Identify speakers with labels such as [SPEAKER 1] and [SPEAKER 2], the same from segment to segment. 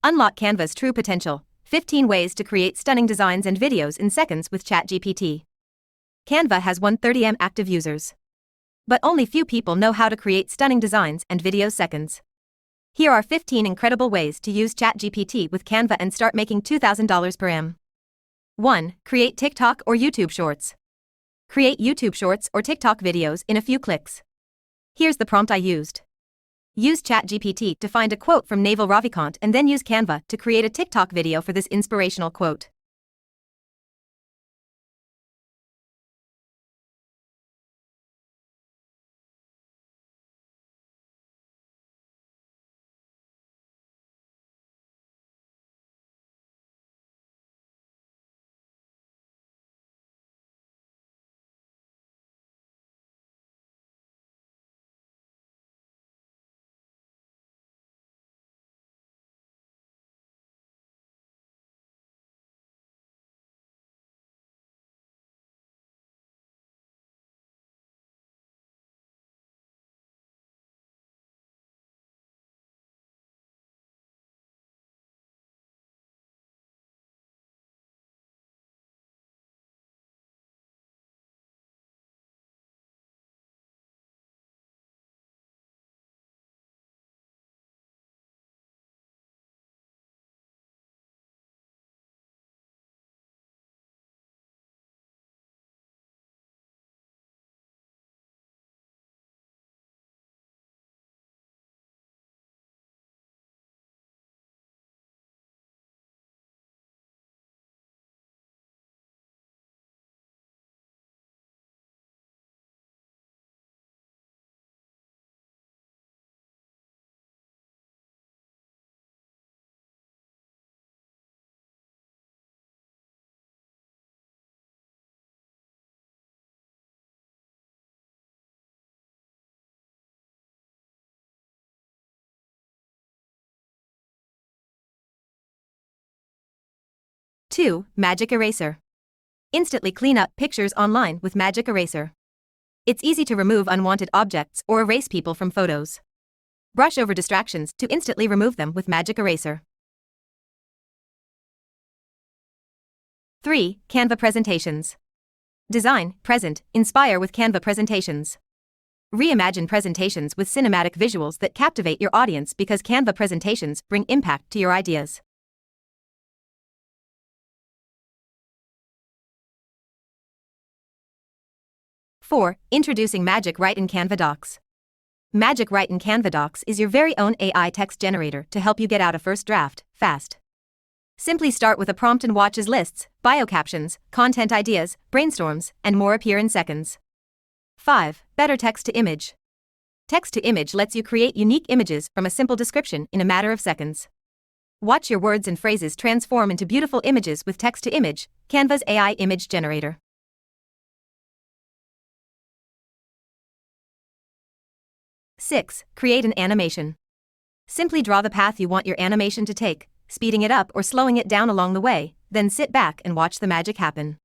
[SPEAKER 1] Unlock Canva's true potential. 15 ways to create stunning designs and videos in seconds with ChatGPT. Canva has 130 million active users. But only few people know how to create stunning designs and videos seconds. Here are 15 incredible ways to use ChatGPT with Canva and start making $2,000 per annum. 1. Create TikTok or YouTube Shorts. Create YouTube Shorts or TikTok videos in a few clicks. Here's the prompt I used. Use ChatGPT to find a quote from Naval Ravikant and then use Canva to create a TikTok video for this inspirational quote. Two. Magic Eraser. Instantly clean up pictures online with Magic Eraser. It's easy to remove unwanted objects or erase people from photos. Brush over distractions to instantly remove them with Magic Eraser. 3. Canva Presentations. Design, present, inspire with Canva Presentations. Reimagine presentations with cinematic visuals that captivate your audience because Canva presentations bring impact to your ideas. Four. Introducing Magic Write in Canva Docs. Magic Write in Canva Docs is your very own AI text generator to help you get out a first draft fast. Simply start with a prompt and watch as lists, bio captions, content ideas, brainstorms, and more appear in seconds. 5. Better text to image. Text to image lets you create unique images from a simple description in a matter of seconds. Watch your words and phrases transform into beautiful images with text to image, Canva's AI image generator. 6. Create an animation. Simply draw the path you want your animation to take, speeding it up or slowing it down along the way, then sit back and watch the magic happen.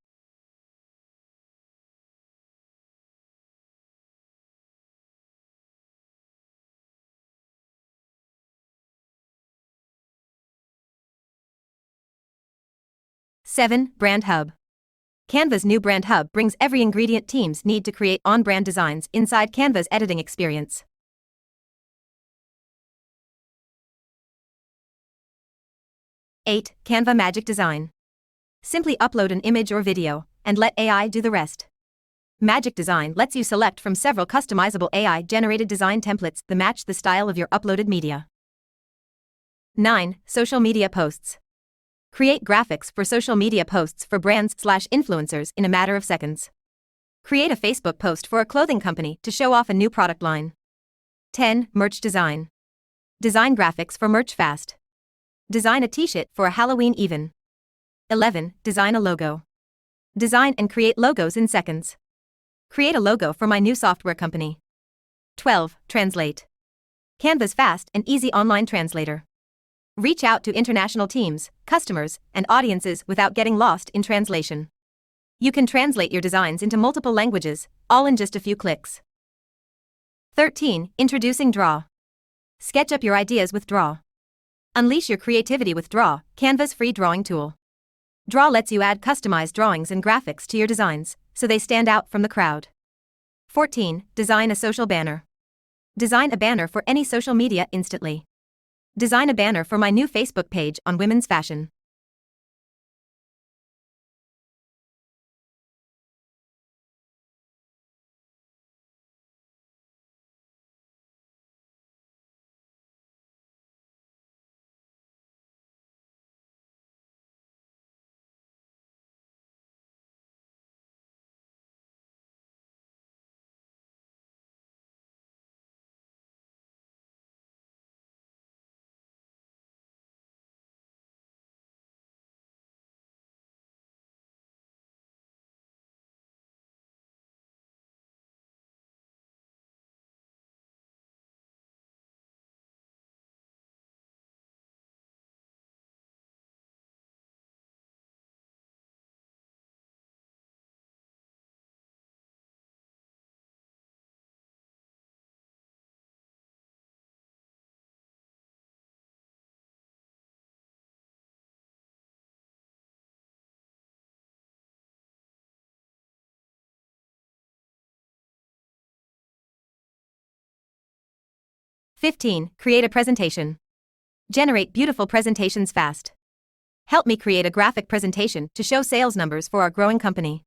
[SPEAKER 1] Seven. Brand Hub. Canva's new Brand Hub brings every ingredient teams need to create on-brand designs inside Canva's editing experience. 8. Canva Magic Design. Simply upload an image or video, and let AI do the rest. Magic Design lets you select from several customizable AI-generated design templates that match the style of your uploaded media. 9. Social Media Posts. Create graphics for social media posts for brands/influencers in a matter of seconds. Create a Facebook post for a clothing company to show off a new product line. 10. Merch Design. Design graphics for merch fast. Design a t-shirt for a Halloween even. 11. Design a logo. Design and create logos in seconds. Create a logo for my new software company. 12. Translate. Canva's fast and easy online translator. Reach out to international teams, customers, and audiences without getting lost in translation. You can translate your designs into multiple languages, all in just a few clicks. 13. Introducing Draw. Sketch up your ideas with Draw. Unleash your creativity with Draw, Canva's free drawing tool. Draw lets you add customized drawings and graphics to your designs, so they stand out from the crowd. 14. Design a social banner. Design a banner for any social media instantly. Design a banner for my new Facebook page on women's fashion. "15. Create a presentation. Generate beautiful presentations fast. Help me create a graphic presentation to show sales numbers for our growing company.